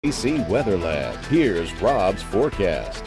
AC Weather Lab. Here's Rob's forecast.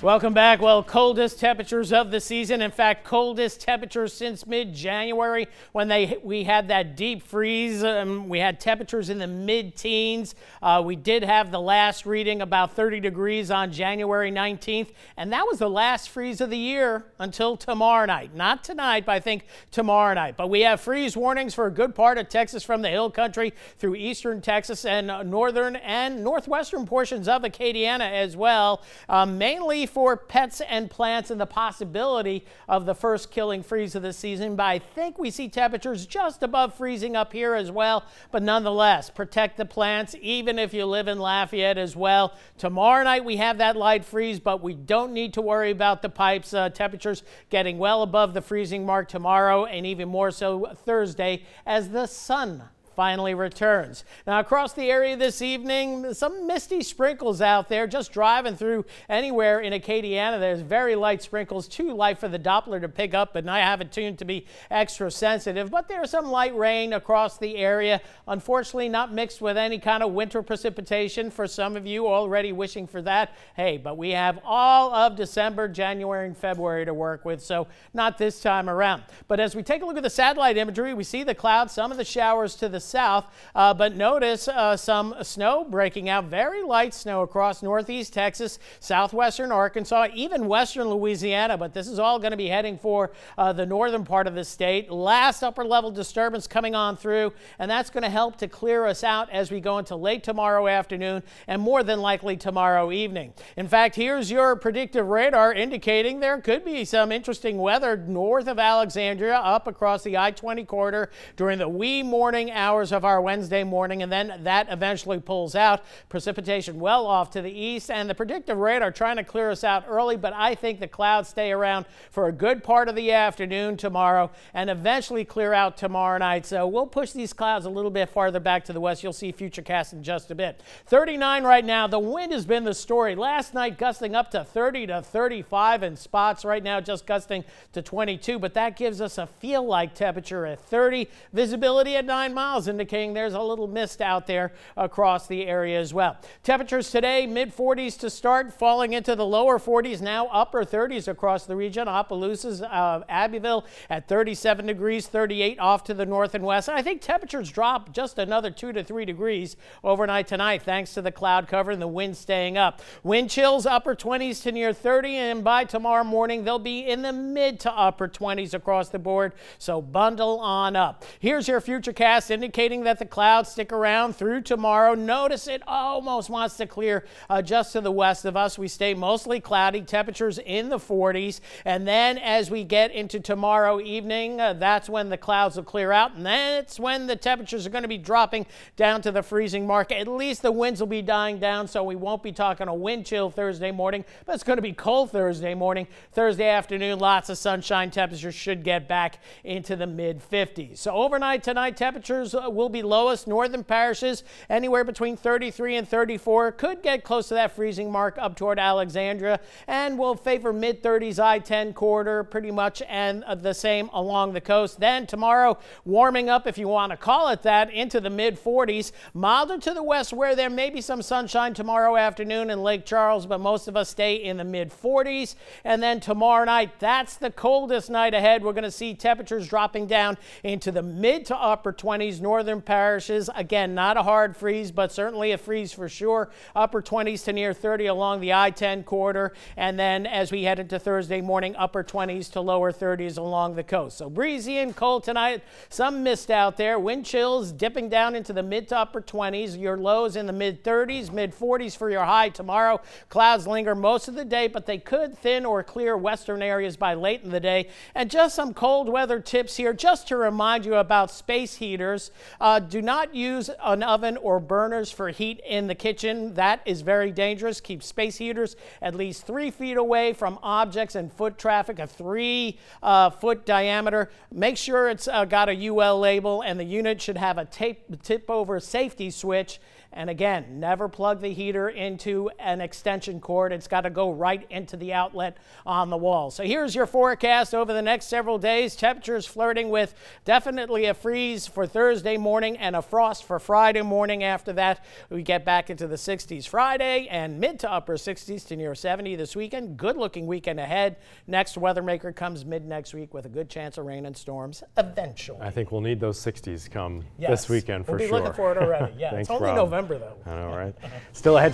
Welcome back. Well, coldest temperatures of the season. In fact, coldest temperatures since mid-January when we had that deep freeze. We had temperatures in the mid-teens. We did have the last reading about 30 degrees on January 19th, and that was the last freeze of the year until tomorrow night. Not tonight, but I think tomorrow night. But we have freeze warnings for a good part of Texas from the hill country through eastern Texas and northern and northwestern portions of Acadiana as well, mainly for pets and plants and the possibility of the first killing freeze of the season. But I think we see temperatures just above freezing up here as well. But nonetheless, protect the plants, even if you live in Lafayette as well. Tomorrow night we have that light freeze, but we don't need to worry about the pipes. Temperatures getting well above the freezing mark tomorrow, and even more so Thursday as the sun finally returns. Now, across the area this evening, some misty sprinkles out there. Just driving through anywhere in Acadiana, there's very light sprinkles, too light for the Doppler to pick up, but I have it tuned to be extra sensitive. But there's some light rain across the area. Unfortunately, not mixed with any kind of winter precipitation for some of you already wishing for that. Hey, but we have all of December, January, and February to work with, so not this time around. But as we take a look at the satellite imagery, we see the clouds, some of the showers to the south, but notice some snow breaking out, very light snow across northeast Texas, southwestern Arkansas, even western Louisiana, but this is all going to be heading for the northern part of the state. Last upper level disturbance coming on through, and that's going to help to clear us out as we go into late tomorrow afternoon and more than likely tomorrow evening. In fact, here's your predictive radar indicating there could be some interesting weather north of Alexandria up across the I-20 corridor during the wee morning hours of our Wednesday morning, and then that eventually pulls out. Precipitation well off to the east, and the predictive radar trying to clear us out early, but I think the clouds stay around for a good part of the afternoon tomorrow and eventually clear out tomorrow night. So we'll push these clouds a little bit farther back to the west. You'll see Futurecast in just a bit. 39 right now. The wind has been the story. Last night gusting up to 30 to 35 in spots. Right now just gusting to 22, but that gives us a feel-like temperature at 30. Visibility at 9 miles, indicating there's a little mist out there across the area as well. Temperatures today, mid-40s to start, falling into the lower 40s, now upper 30s across the region. Opelousas, Abbeville at 37 degrees, 38 off to the north and west. And I think temperatures drop just another 2 to 3 degrees overnight tonight, thanks to the cloud cover and the wind staying up. Wind chills upper 20s to near 30, and by tomorrow morning they'll be in the mid to upper 20s across the board. So bundle on up. Here's your Futurecast indicating that the clouds stick around through tomorrow. Notice it almost wants to clear just to the west of us. We stay mostly cloudy, temperatures in the 40s, and then as we get into tomorrow evening, that's when the clouds will clear out, and then it's when the temperatures are going to be dropping down to the freezing mark. At least the winds will be dying down, so we won't be talking a wind chill Thursday morning, but it's going to be cold Thursday morning. Thursday afternoon, lots of sunshine. Temperatures should get back into the mid-50s. So overnight tonight, temperatures will be lowest northern parishes anywhere between 33 and 34. Could get close to that freezing mark up toward Alexandria, and will favor mid-30s I-10 corridor pretty much, and the same along the coast. Then tomorrow warming up, if you want to call it that, into the mid-40s. Milder to the west where there may be some sunshine tomorrow afternoon in Lake Charles, but most of us stay in the mid-40s. And then tomorrow night, that's the coldest night ahead. We're going to see temperatures dropping down into the mid to upper 20s northern parishes. Again, not a hard freeze, but certainly a freeze for sure. Upper 20s to near 30 along the I-10 corridor. And then as we head into Thursday morning, upper 20s to lower 30s along the coast. So breezy and cold tonight. Some mist out there. Wind chills dipping down into the mid to upper 20s. Your lows in the mid-30s, mid-40s for your high tomorrow. Clouds linger most of the day, but they could thin or clear western areas by late in the day. And just some cold weather tips here, just to remind you about space heaters. Do not use an oven or burners for heat in the kitchen. That is very dangerous. Keep space heaters at least 3 feet away from objects and foot traffic, a 3-foot diameter. Make sure it's got a UL label, and the unit should have a tip over safety switch. And again, never plug the heater into an extension cord. It's got to go right into the outlet on the wall. So here's your forecast over the next several days. Temperatures flirting with definitely a freeze for Thursday morning and a frost for Friday morning. After that, we get back into the 60s Friday and mid to upper 60s to near 70 this weekend. Good looking weekend ahead. Next weather maker comes mid next week with a good chance of rain and storms eventually. I think we'll need those 60s come this weekend for sure. We'll be looking for it already. Yeah, Thanks, it's only Rob. November though. I know, right? Still ahead.